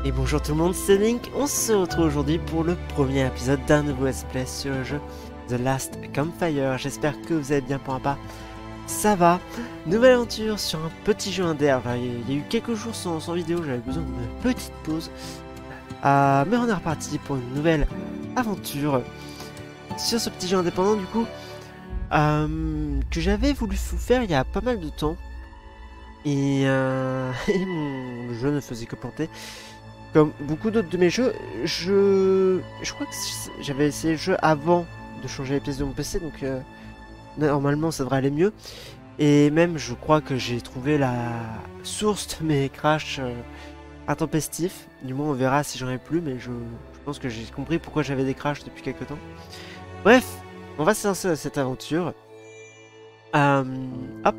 Et bonjour tout le monde, c'est Link, on se retrouve aujourd'hui pour le premier épisode d'un nouveau let's play sur le jeu The Last Campfire. J'espère que vous allez bien pour un pas. Ça va, nouvelle aventure sur un petit jeu indé. Alors, il y a eu quelques jours sans vidéo, j'avais besoin d'une petite pause. Mais on est reparti pour une nouvelle aventure sur ce petit jeu indépendant du coup. Que j'avais voulu vous faire il y a pas mal de temps. Et mon jeu ne faisait que planter. Comme beaucoup d'autres de mes jeux, je crois que j'avais essayé le jeu avant de changer les pièces de mon PC, donc normalement ça devrait aller mieux. Et même je crois que j'ai trouvé la source de mes crashs intempestifs. Du moins on verra si j'en ai plus, mais je pense que j'ai compris pourquoi j'avais des crashs depuis quelques temps. Bref, on va se lancer dans cette aventure. Hop,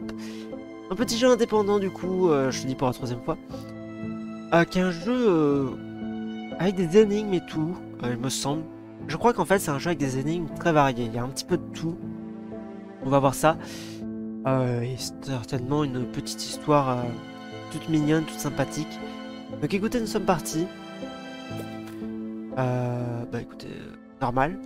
un petit jeu indépendant du coup, je te dis pour la troisième fois. Qui est un jeu avec des énigmes et tout, il me semble. Je crois qu'en fait c'est un jeu avec des énigmes très variées, il y a un petit peu de tout. On va voir ça. Et certainement une petite histoire toute mignonne, toute sympathique. Donc écoutez, nous sommes partis. Bah écoutez, normal.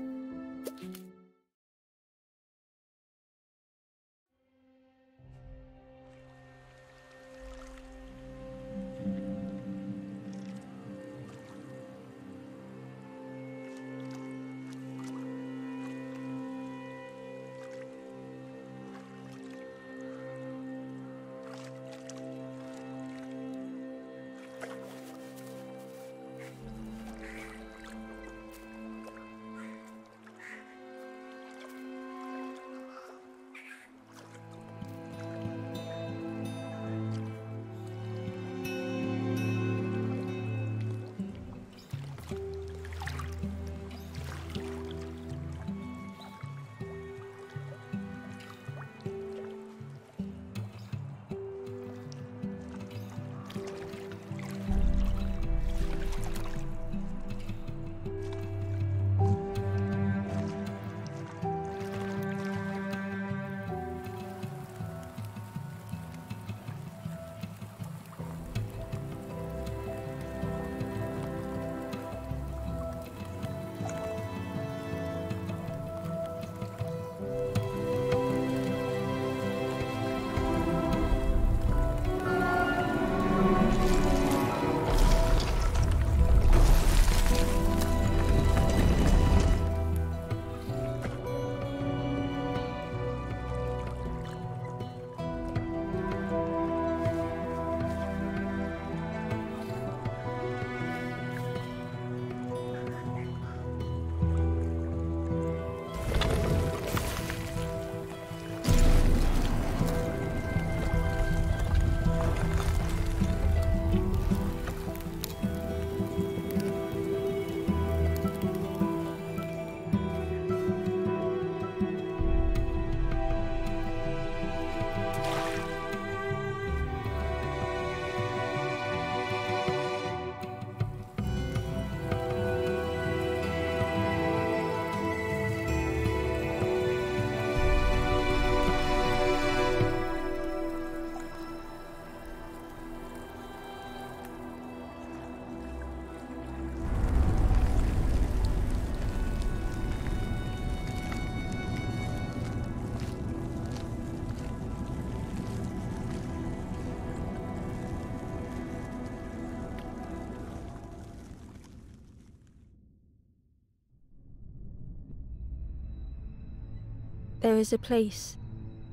There is a place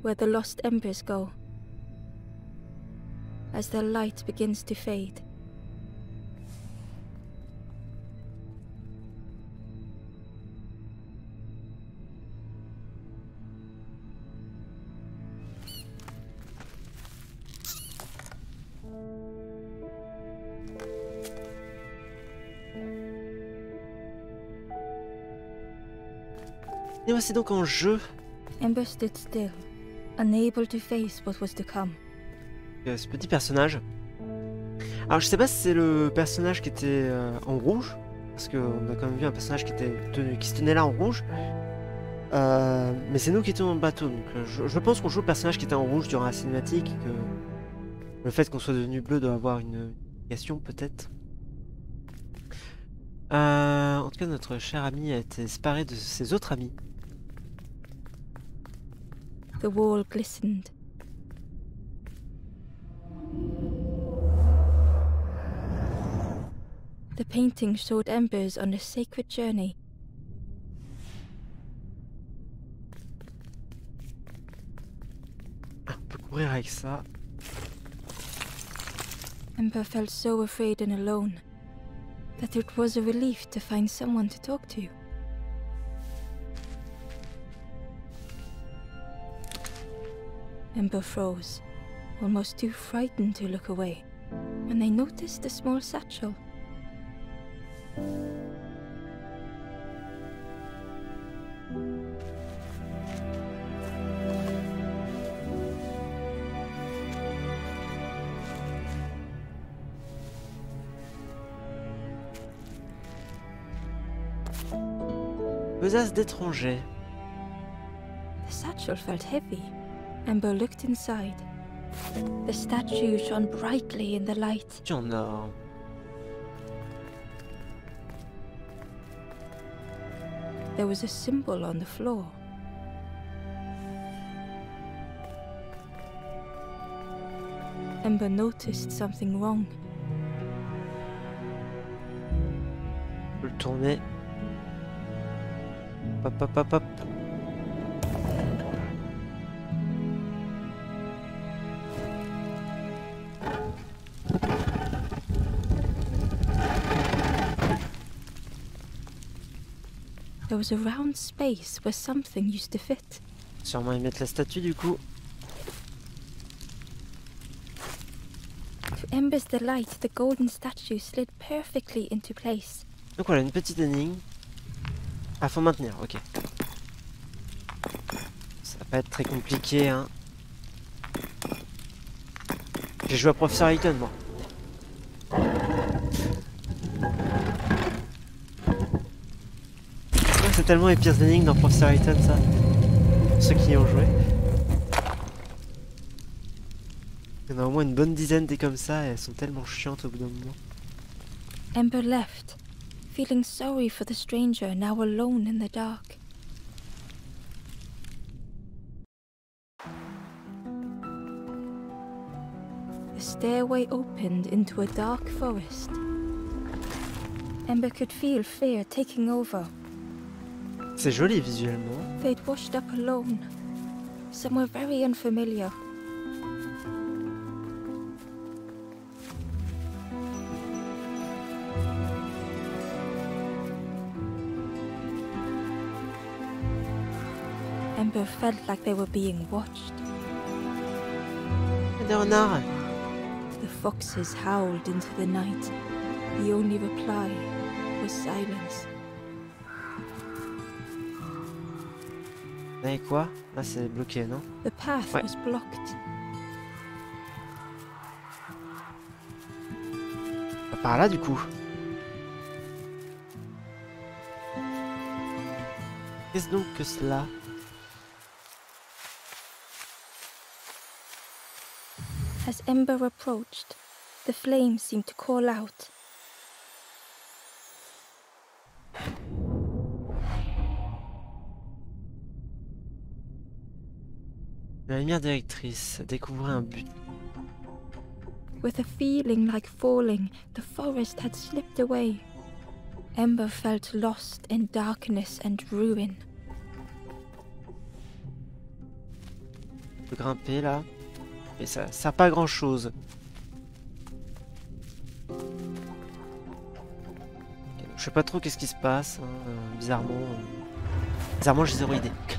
where the lost embers go. As their light begins to fade, Et voici donc en jeu. Ember stood still, unable to face what was to come. Ce petit personnage. Alors je sais pas si c'est le personnage qui était en rouge, parce qu'on a quand même vu un personnage qui se tenait là en rouge. Mais c'est nous qui étions dans le bateau, donc je pense qu'on joue le personnage qui était en rouge durant la cinématique, que le fait qu'on soit devenu bleu doit avoir une explication peut-être. En tout cas, notre cher ami a été séparé de ses autres amis. The wall glistened. The painting showed Embers on a sacred journey. Ah, on peut courir avec ça. Ember felt so afraid and alone that it was a relief to find someone to talk to. Ember froze, almost too frightened to look away, when they noticed a small satchel. Besace d'étranger. The satchel felt heavy. Ember looked inside. The statue shone brightly in the light. Tu en or. There was a symbol on the floor. Ember noticed something wrong. On peut le tourner. Hop, hop, hop, hop. There was a round space where something used to fit. Sûrement y mettre la statue du coup. To Ember's delight, the golden statue slid perfectly into place. Donc voilà, une petite énigme. Ah, faut maintenir, ok. Ça va pas être très compliqué, hein. J'ai joué à Professeur Layton, moi. C'est tellement les pires énigmes dans Professeur Layton, ça. Pour ceux qui y ont joué. Il y en a au moins une bonne dizaine des comme ça, et elles sont tellement chiantes au bout d'un moment. Ember left, feeling sorry for the stranger now alone in the dark. The stairway opened into a dark forest. Ember could feel fear taking over. C'est joli visuellement. They'd washed up alone, somewhere very unfamiliar. Ember felt like they were being watched. Des renards. The foxes howled into the night. The only reply was silence. Et quoi? Là c'est bloqué, non? The path was blocked. Par là du coup. Qu'est-ce donc que cela? As Ember approached, the flames seemed to call out. La lumière directrice, découvrez un but. With a feeling like falling, the forest had slipped away. Ember felt lost in darkness and ruin. On peut grimper là. Mais ça sert pas à grand chose. Okay, je sais pas trop qu'est-ce qui se passe. Hein, bizarrement j'ai zéro idée. Okay,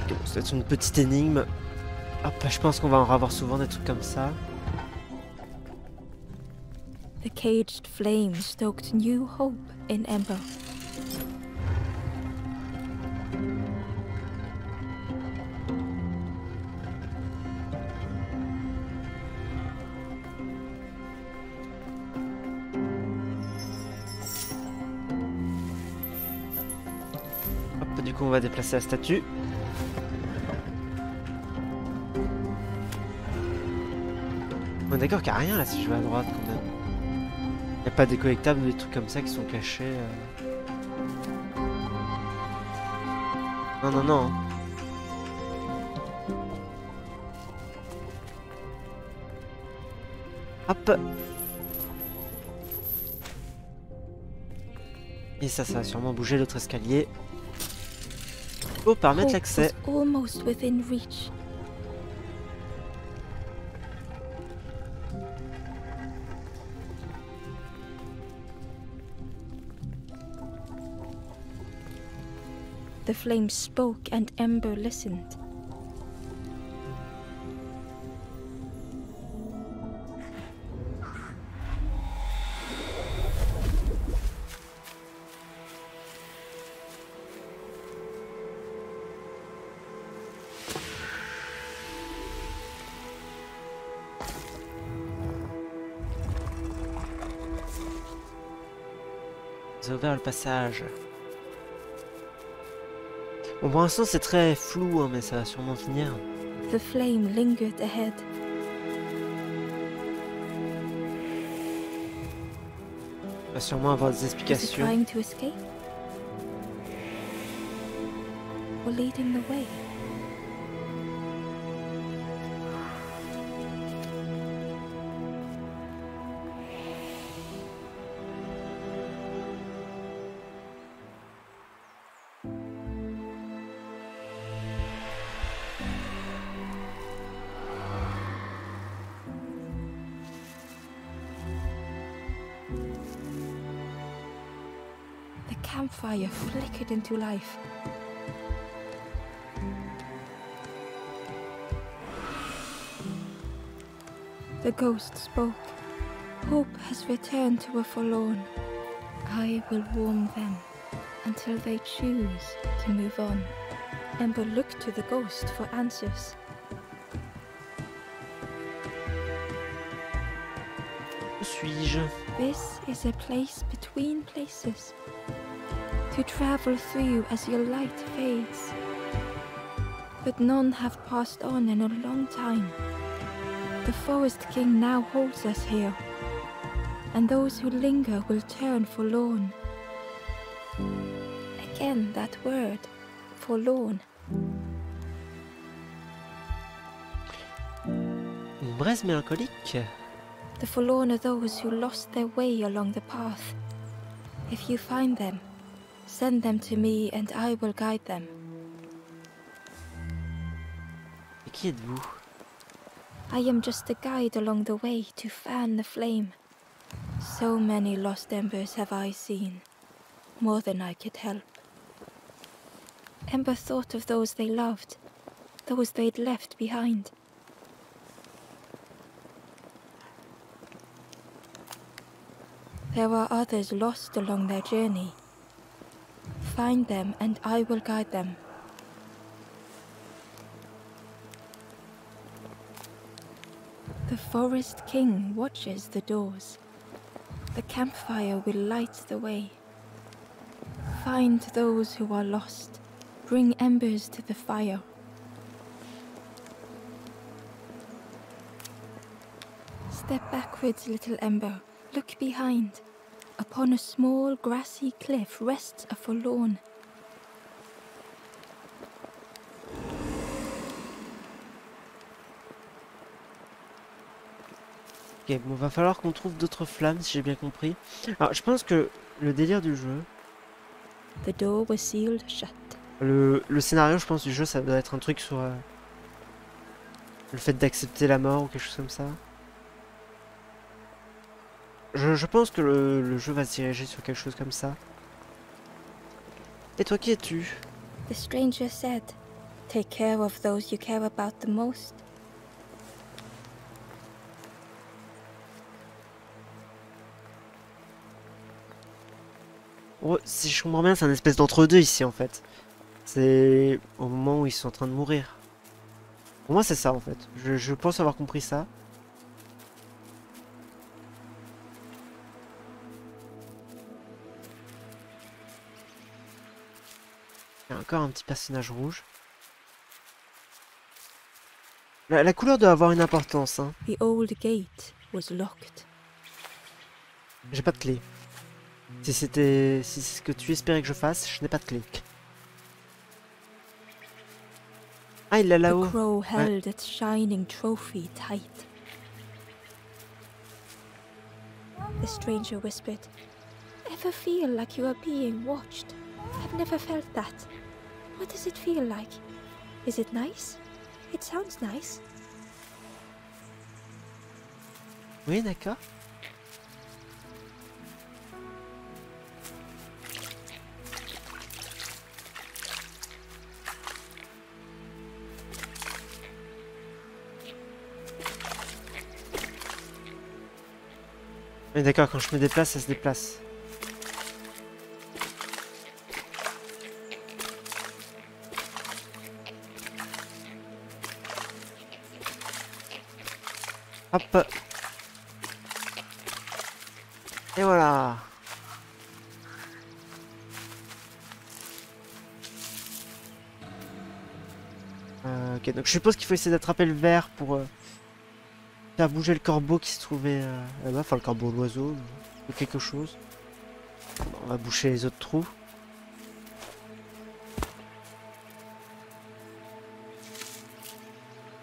bon, c'est peut-être une petite énigme. Hop, je pense qu'on va en avoir souvent des trucs comme ça. The caged flame stoked new hope in Ember. Hop, du coup on va déplacer la statue. Bon, d'accord qu'il n'y a rien là si je vais à droite quand même. Y a pas des collectables ou des trucs comme ça qui sont cachés Non, non, non. Hop. Et ça va sûrement bouger l'autre escalier. Pour permettre l'accès. Almost within reach. The flame spoke and Ember listened. J'ai ouvert le passage. Bon, pour l'instant c'est très flou, hein, mais ça va sûrement finir. The flame lingered ahead. Il va sûrement avoir des Was it explications. trying to escape? Or leading the way? The campfire flickered into life. The ghost spoke. Hope has returned to a forlorn. I will warm them until they choose to move on. Ember looked to the ghost for answers. Où suis-je? This is a place between places, to travel through as your light fades. But none have passed on in a long time. The Forest King now holds us here, and those who linger will turn forlorn. Again that word, forlorn. Une braise mélancolique? The forlorn are those who lost their way along the path. If you find them, send them to me and I will guide them. Et qui êtes-vous? I am just a guide along the way to fan the flame. So many lost embers have I seen, more than I could help. Ember thought of those they loved, those they'd left behind. There are others lost along their journey. Find them and I will guide them. The Forest King watches the doors. The campfire will light the way. Find those who are lost. Bring embers to the fire. Step backwards, little Ember. Look behind. Upon a small grassy cliff rests a forlorn. Ok, bon, va falloir qu'on trouve d'autres flammes si j'ai bien compris. Alors, je pense que le délire du jeu, The door was sealed shut. le scénario, je pense, du jeu, ça doit être un truc sur le fait d'accepter la mort ou quelque chose comme ça. Je pense que le jeu va se diriger sur quelque chose comme ça. Et toi, qui es-tu? The stranger said, "Take care of those you care about the most." Oh, si je comprends bien, c'est un espèce d'entre-deux ici, en fait. C'est au moment où ils sont en train de mourir. Pour moi, c'est ça, en fait. Je pense avoir compris ça. Il y a encore un petit personnage rouge. La couleur doit avoir une importance, hein. The old gate was locked. J'ai pas de clé. Si c'est ce que tu espérais que je fasse, je n'ai pas de clé. Ah, il est The là-haut. crow Ouais. held its shining trophy tight. The stranger whispered, "Ever feel like you are being watched? I've never felt that. What does it feel like? Is it nice? It sounds nice." Oui, d'accord. Oui, d'accord, quand je me déplace, ça se déplace. Hop. Et voilà. Ok, donc je suppose qu'il faut essayer d'attraper le verre pour faire bouger le corbeau qui se trouvait là-bas, enfin le corbeau, l'oiseau ou quelque chose. Bon, on va boucher les autres trous.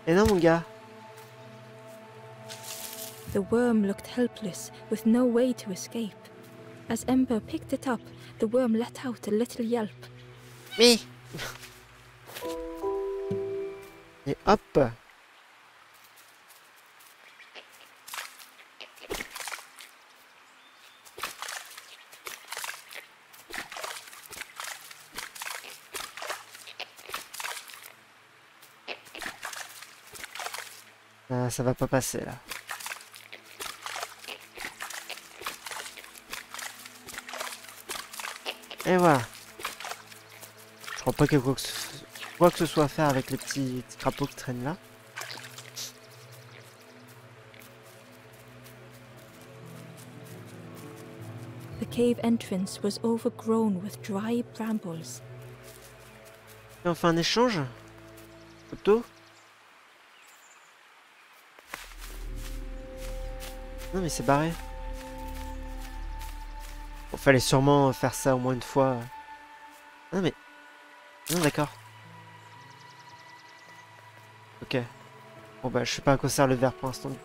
Et non mon gars. The worm looked helpless, with no way to escape. As Ember picked it up, the worm let out a little yelp. Mais et hop. Ah, ça va pas passer là. Et voilà. Je crois pas qu'il y ait quoi que ce soit à faire avec les petits crapauds qui traînent là. The cave entrance was overgrown with dry brambles. Et on fait un échange. Photo. Non mais c'est barré. Bon, fallait sûrement faire ça au moins une fois. Non mais... Non d'accord. Ok. Bon bah je sais pas à quoi sert le verre pour l'instant du coup.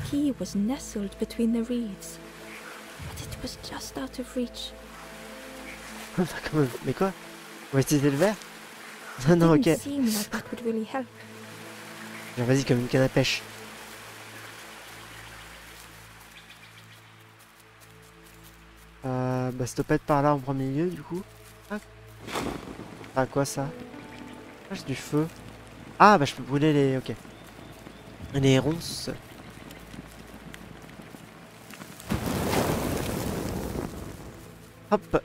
The key was nestled between the reeds, but it was just out of reach. Mais quoi? On va utiliser le verre? Non non ok. Didn't seem like that would really help. Genre, vas-y comme une canne à pêche. Bah stopette par là en premier lieu du coup. Ah, ah quoi ça? Ah j'ai du feu. Ah bah je peux brûler les... Ok. Les ronces. Hop.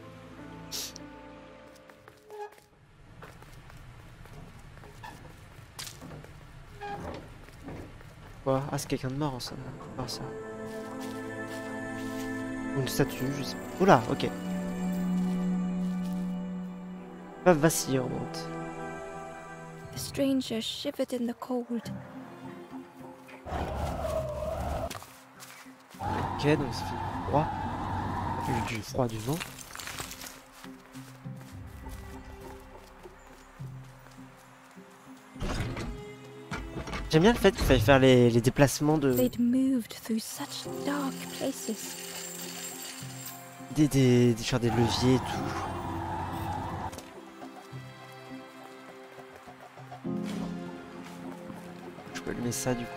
Quoi? Ah c'est quelqu'un de mort ça. Ah, ça. Ou une statue, je sais pas. Oula, ok. Pas vacillante. The stranger shivered in the cold. Ok, donc ça fait froid. Du froid du vent. J'aime bien le fait qu'il fallait faire les déplacements de... They'd moved through such dark places. Genre des leviers et tout. Je peux allumer ça du coup.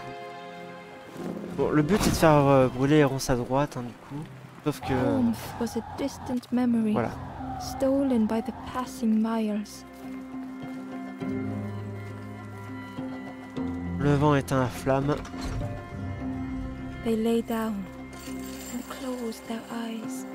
Bon, le but c'est de faire brûler les ronces à droite, hein, du coup. Sauf que... Warmth was a distant memory, voilà. stolen by the passing miles. Le vent éteint la flamme. They lay down and closed their eyes.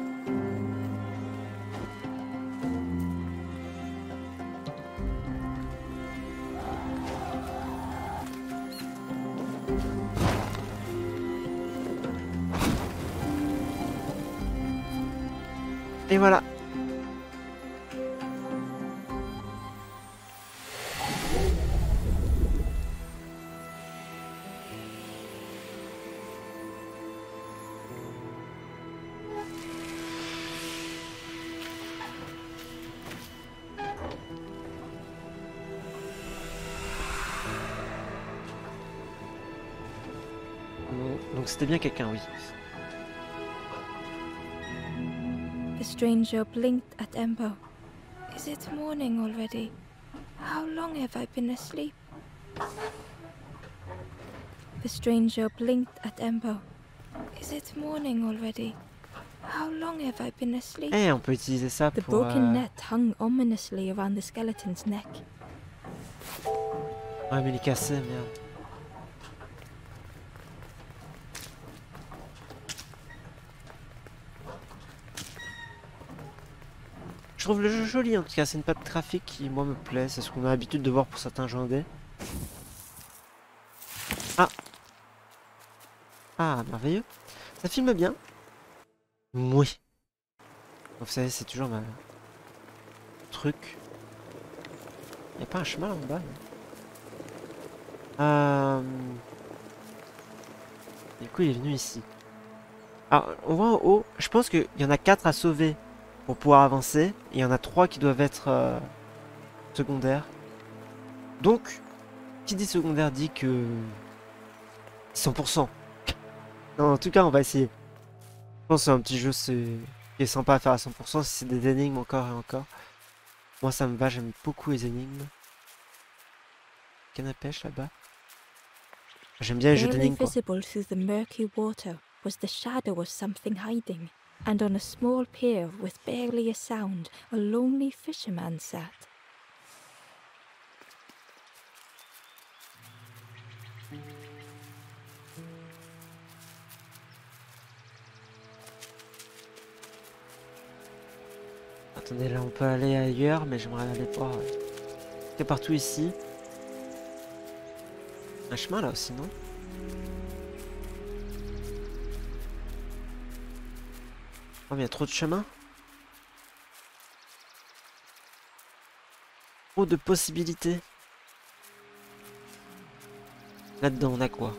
Et voilà. Donc c'était bien quelqu'un, oui. The stranger blinked at Ember. Is it morning already? How long have I been asleep? The stranger blinked at Ember. Is it morning already? How long have I been asleep? Eh, on peut utiliser ça The pour... broken net hung ominously around the skeleton's neck. Ouais, mais il est cassé, merde. Je trouve le jeu joli en tout cas, c'est une patte graphique qui moi me plaît, c'est ce qu'on a l'habitude de voir pour certains jeux indés. Ah. Ah, merveilleux. Ça filme bien. Oui. Vous savez, c'est toujours ma... truc. Y a pas un chemin là en bas là. Du coup, il est venu ici. Alors, on voit en haut, je pense qu'il y en a 4 à sauver pour pouvoir avancer. Et il y en a 3 qui doivent être secondaires. Donc, qui dit secondaire dit que 100%. Non, en tout cas, on va essayer. Je pense que c'est un petit jeu qui est sympa à faire à 100%. Si c'est des énigmes encore et encore. Moi, ça me va, j'aime beaucoup les énigmes. Canne à pêche là-bas. J'aime bien les jeux d'énigmes. Visible through the murky water was the shadow of something hiding, and on a small pier with barely a sound, a lonely fisherman sat. Attendez, là on peut aller ailleurs, mais j'aimerais aller voir. C'est partout ici. Un chemin là aussi, non? Oh, mais il y a trop de chemins. Trop de possibilités. Là-dedans, on a quoi?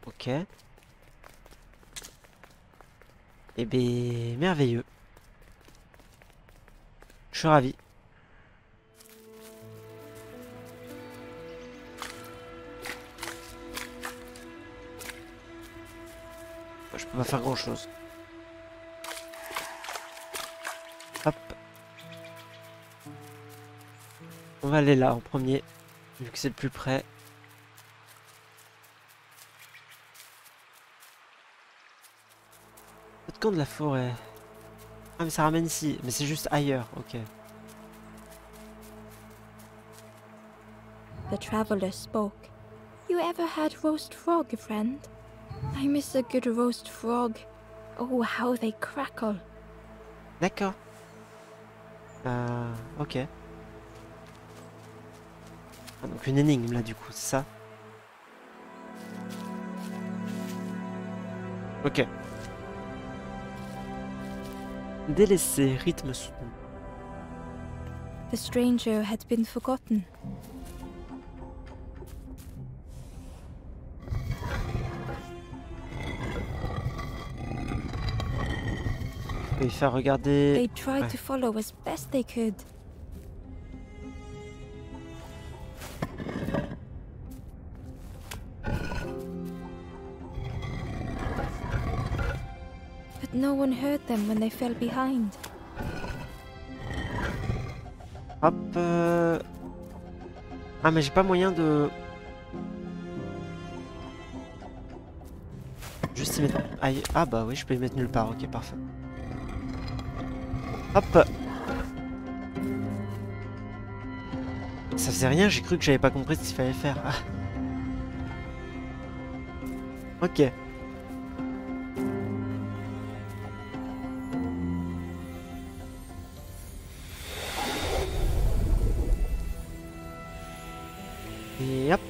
Ok. Eh bien, merveilleux. Je suis ravi. Je peux pas faire grand chose. Hop. On va aller là en premier, vu que c'est le plus près. L'autre camp de la forêt. Ah mais ça ramène ici, mais c'est juste ailleurs, ok. The traveler spoke. You ever had roast frog, friend? I miss a good roast frog. Oh, how they crackle. D'accord. Ok. Ah, donc une énigme là du coup, c'est ça? Ok. Délaissé, rythme soutenu. The stranger had been forgotten. Je vais lui faire regarder. They tried to follow as best they could. But no one heard them when they fell behind. Hop. Ah mais j'ai pas moyen de... Juste y mettre... Aïe. Ah bah oui, je peux y mettre nulle part, ok, parfait. Hop. Ça faisait rien, j'ai cru que j'avais pas compris ce qu'il fallait faire. Ah. Ok. Et hop.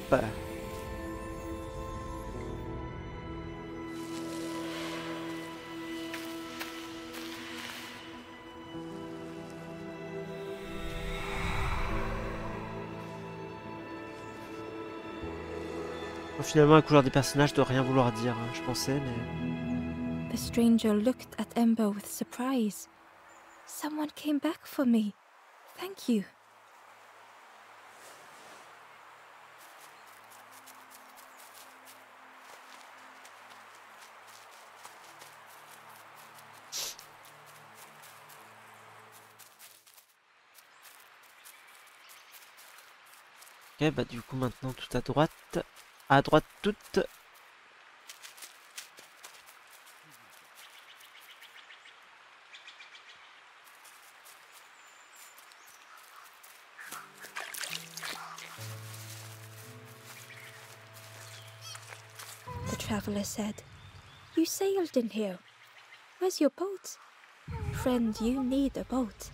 Finalement, la couleur des personnages doit rien vouloir dire, hein, je pensais, mais... The stranger looked at Ember with surprise. Someone came back for me. Thank you. Ok, bah du coup maintenant tout à droite. À droite toute. The traveler said, "You sailed in here. Where's your boat? Friend, you need a boat.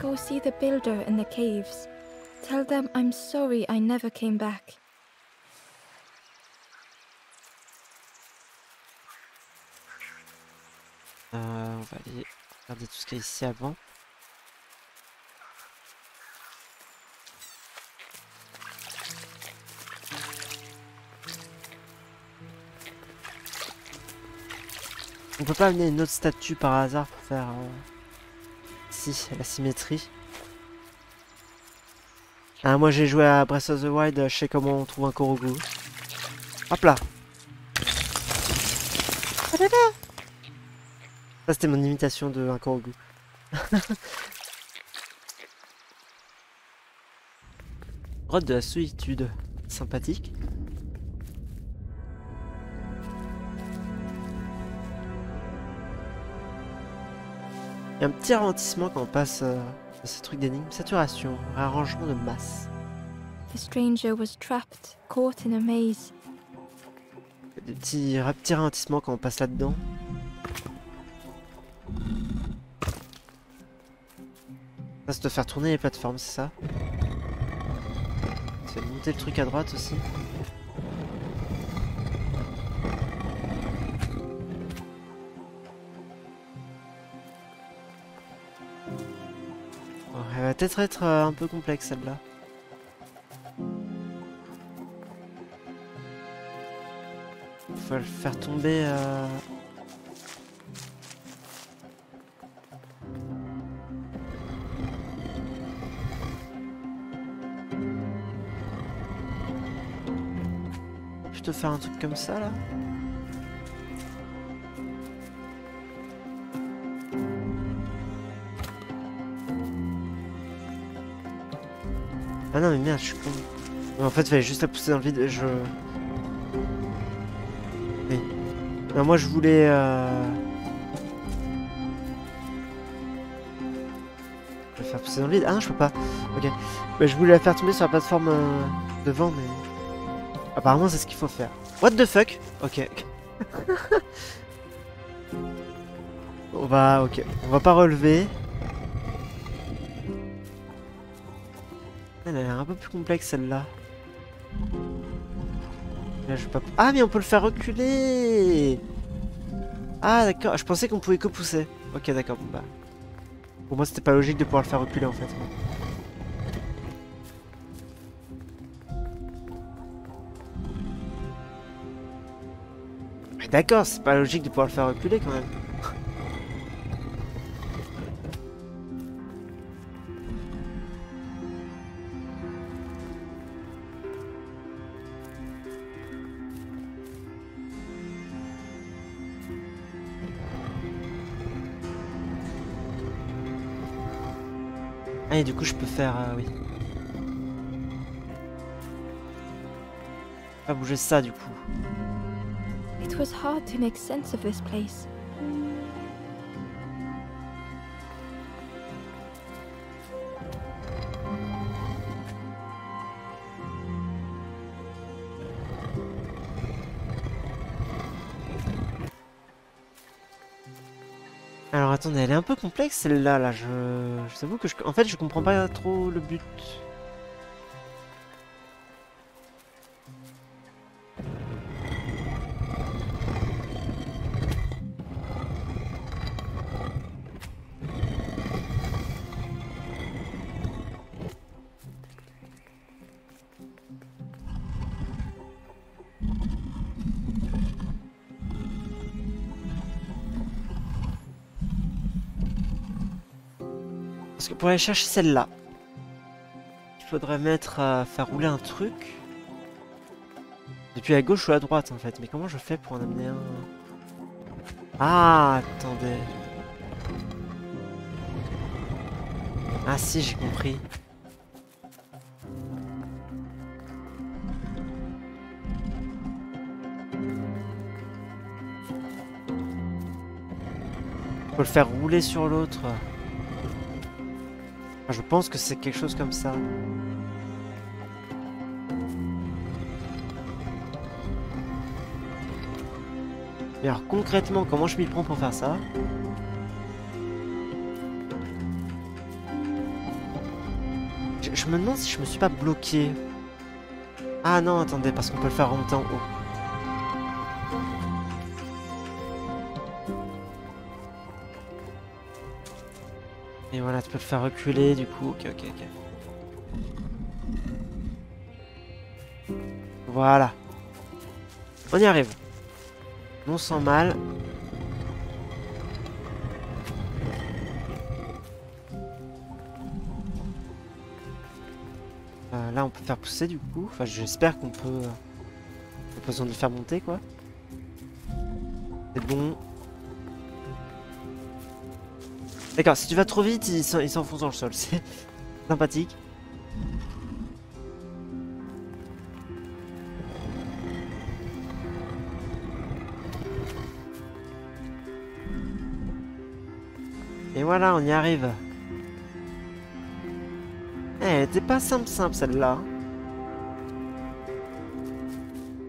Go see the builder in the caves. Tell them I'm sorry I never came back." On va aller regarder tout ce qu'il y a ici avant. On peut pas amener une autre statue par hasard pour faire si la symétrie. Ah, moi j'ai joué à Breath of the Wild, je sais comment on trouve un Korogu. Hop là. Ça c'était mon imitation de un Korogu. Grotte de la solitude, sympathique. Il y a un petit ralentissement quand on passe de ce truc d'énigme. Saturation, réarrangement de masse. The stranger was trapped, caught in a maze. Des petits ralentissements quand on passe là-dedans. Ça, c'est de faire tourner les plateformes, c'est ça? Ça fait monter le truc à droite aussi. Oh, elle va peut-être être un peu complexe celle-là. Faut le faire tomber. Plutôt faire un truc comme ça là. Ah non mais merde, je suis con. Mais en fait, il fallait juste la pousser dans le vide. Oui. Non, moi je voulais. Je vais faire pousser dans le vide. Ah non, je peux pas. Ok. Bah, je voulais la faire tomber sur la plateforme devant, mais. Apparemment, c'est ce qu'il faut faire. What the fuck? Ok. On va. Ok. On va pas relever. Elle a l'air un peu plus complexe celle-là. Là, je vais pas... Ah, mais on peut le faire reculer! Ah, d'accord. Je pensais qu'on pouvait que pousser. Ok, d'accord. Bon, bah. Pour moi, c'était pas logique de pouvoir le faire reculer en fait. Mais d'accord, c'est pas logique de pouvoir le faire reculer quand même. Ah, et du coup, je peux faire... oui. Pas bouger ça, du coup. It was hard to make sense of this place. Alors, attendez, elle est un peu complexe, celle-là, là. Je t'avoue que en fait, je comprends pas trop le but. que pour aller chercher celle-là, il faudrait mettre faire rouler un truc. Depuis à gauche ou à droite en fait. Mais comment je fais pour en amener un? Ah, attendez. Ah si, j'ai compris. Faut le faire rouler sur l'autre. Enfin, je pense que c'est quelque chose comme ça. Mais alors concrètement, comment je m'y prends pour faire ça? Je me demande si je me suis pas bloqué. Ah non, attendez, parce qu'on peut le faire remonter en haut. Et voilà, tu peux le faire reculer du coup. Ok, ok, ok. Voilà. On y arrive. On sent mal. Là, on peut faire pousser du coup. Enfin, j'espère qu'on peut... pas besoin de le faire monter, quoi. C'est bon. D'accord, si tu vas trop vite, il s'enfonce dans le sol. C'est sympathique. Et voilà, on y arrive. Elle était pas simple celle-là.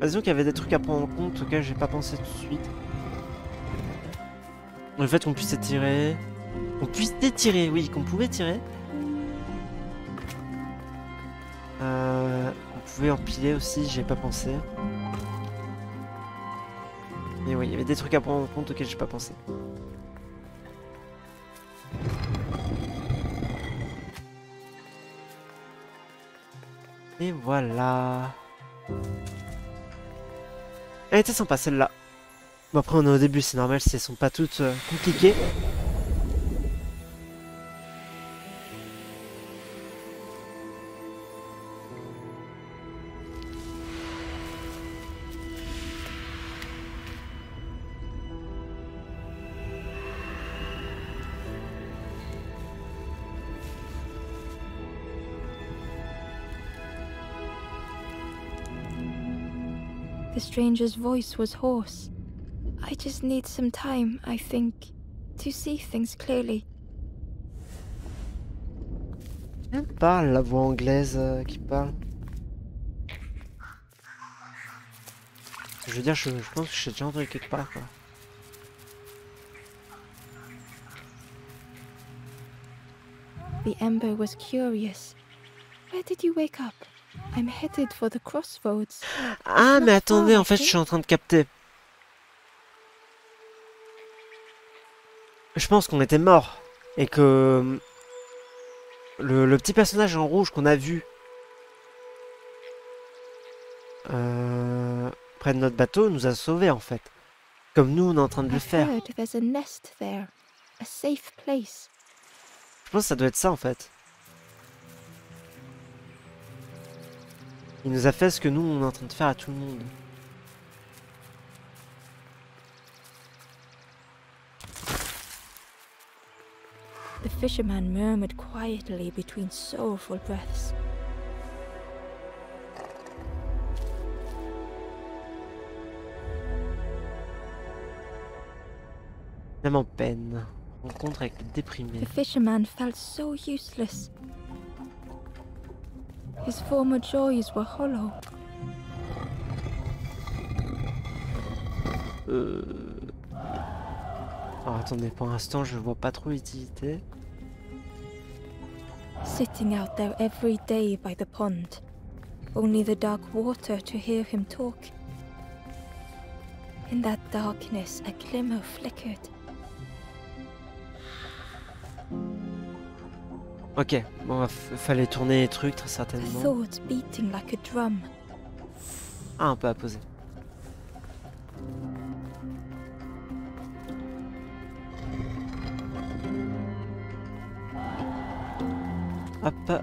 Disons qu'il y avait des trucs à prendre en compte auxquels j'ai pas pensé tout de suite. Le fait qu'on puisse étirer. Qu'on puisse étirer, oui, qu'on pouvait tirer. On pouvait empiler aussi, j'ai pas pensé. Et oui, il y avait des trucs à prendre en compte auxquels j'ai pas pensé. Et voilà. Elle était sympa celle-là. Bon après on est au début, c'est normal si elles sont pas toutes compliquées. The stranger's voice was hoarse. I just need some time, I think, to see things clearly. Elle parle, la voix anglaise qui parle. Je veux dire, je pense que j'ai déjà entendu quelque part, quoi. The Ember was curious. Where did you wake up? I'm headed for the crossroads. Ah, mais attendez, en fait, je suis en train de capter. Je pense qu'on était mort. Et que... Le petit personnage en rouge qu'on a vu... près de notre bateau, nous a sauvés, en fait. Comme nous, on est en train de le faire. There's a nest there. A safe place. Je pense que ça doit être ça, en fait. Il nous a fait ce que nous, on est en train de faire à tout le monde. The fisherman murmured quietly between sorrowful breaths. Même en peine. Rencontre avec le déprimé. The fisherman felt so useless. His former joys were hollow. Alors attendez, pour l'instant je vois pas trop l'utilité. Sitting out there every day by the pond. Only the dark water to hear him talk. In that darkness a glimmer flickered. Ok, bon, fallait tourner les trucs très A certainement. thought beating like a drum. Ah, un peu à poser. Hop. A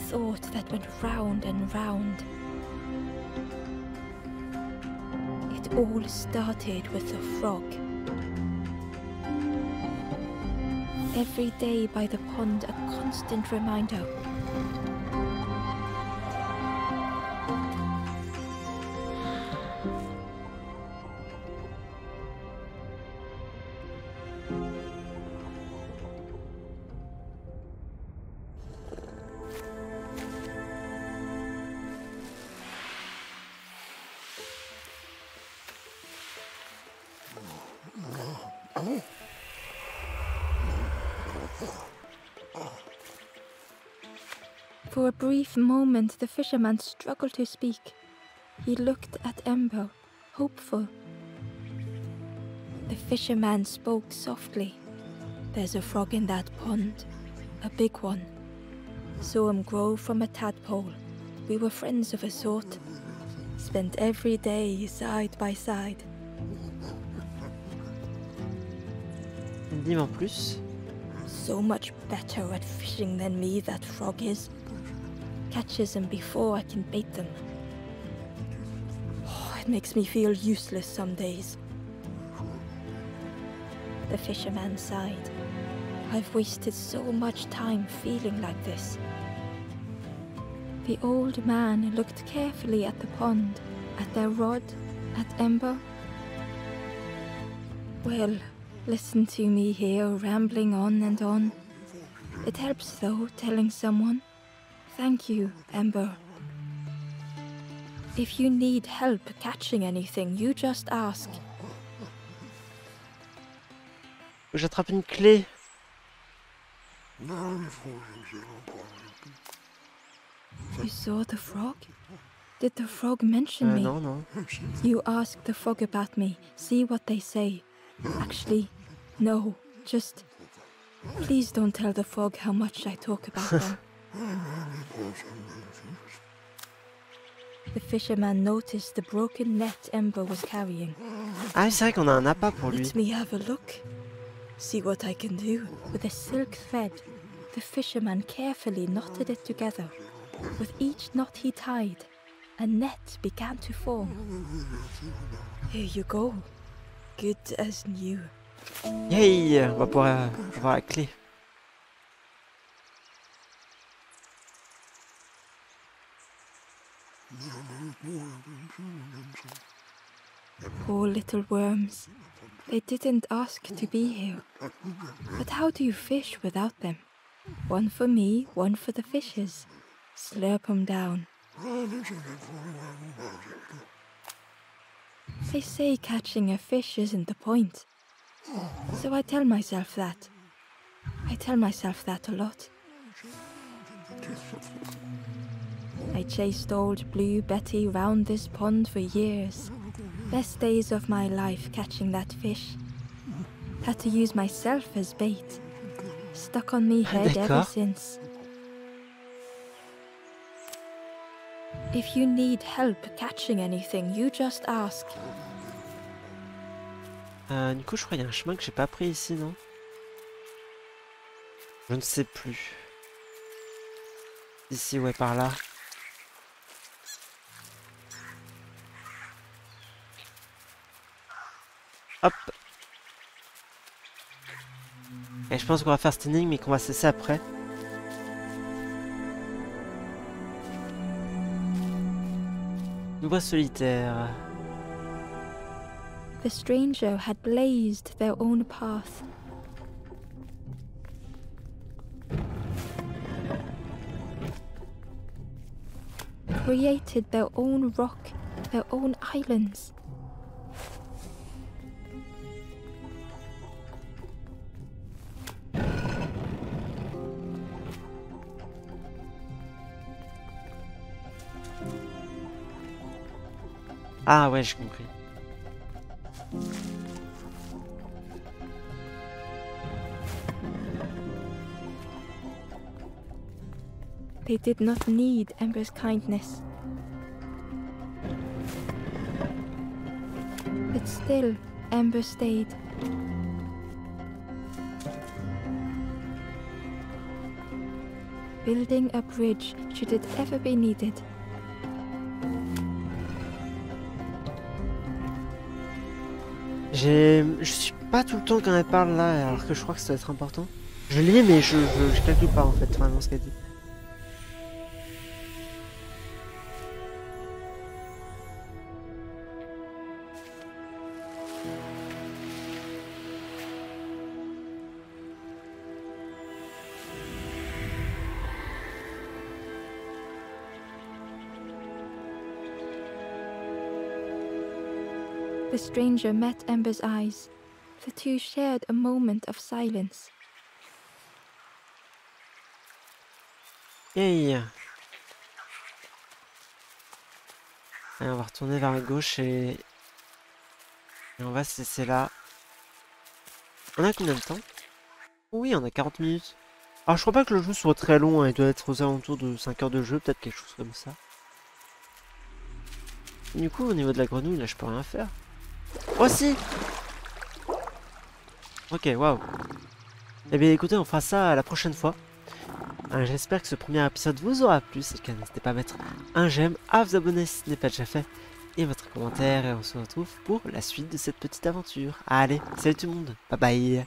thought that went round and round. It all started with a frog. Every day by the pond, a constant reminder. For a brief moment, the fisherman struggled to speak. He looked at Ember, hopeful. The fisherman spoke softly. There's a frog in that pond, a big one. Saw him grow from a tadpole. We were friends of a sort. Spent every day side by side. Dis-moi en plus. So much better at fishing than me, that frog is. Catches them before I can bait them. Oh, it makes me feel useless some days. The fisherman sighed. I've wasted so much time feeling like this. The old man looked carefully at the pond, at their rod, at Ember. Well, listen to me here rambling on and on. It helps though, telling someone. Thank you, Ember. If you need help catching anything, you just ask. J'attrape une clé. You saw the frog? Did the frog mention me? Non, non. You ask the frog about me, see what they say. Actually, no, just... Please don't tell the frog how much I talk about them. The fisherman noticed the broken net Ember was carrying. Ah, c'est vrai qu'on a un appât pour lui. Let me have a look. See what I can do. With a silk thread, the fisherman carefully knotted it together. With each knot he tied, a net began to form. Here you go. Good as new. Yay! On va pouvoir avoir la clé. Poor little worms. They didn't ask to be here. But how do you fish without them? One for me, one for the fishes. Slurp 'em down. They say catching a fish isn't the point. So I tell myself that. I tell myself that a lot. I chased old Blue Betty round this pond for years. Best days of my life catching that fish. Had to use myself as bait. Stuck on me head ever since. If you need help catching anything, you just ask. Du coup, je crois qu'il y a un chemin que j'ai pas pris ici, non? Je ne sais plus. Ici, ouais, par là. Hop. Et je pense qu'on va faire cette énigme et qu'on va cesser après. Nouveau solitaire. The stranger had blazed their own path. Created their own rock, their own islands. Ah ouais, j'ai compris. They did not need Ember's kindness. But still, Ember stayed. Building a bridge should it ever be needed. Je suis pas tout le temps quand elle parle là, alors que je crois que ça doit être important. Je lis, mais je calcule pas en fait vraiment ce qu'elle dit. The stranger met Ember's eyes. The two shared a moment of silence. Hey. Allez, on va retourner vers la gauche et on va se laisser là. On a combien de temps? Oui, on a 40 minutes. Alors je crois pas que le jeu soit très long, hein. Il doit être aux alentours de 5 heures de jeu, peut-être quelque chose comme ça. Et du coup, au niveau de la grenouille, là je peux rien faire. Oh si! Ok, waouh. Eh bien écoutez, on fera ça la prochaine fois. J'espère que ce premier épisode vous aura plu. Si c'est le cas, n'hésitez pas à mettre un j'aime, à vous abonner si ce n'est pas déjà fait, et votre commentaire. Et on se retrouve pour la suite de cette petite aventure. Allez, salut tout le monde, bye bye.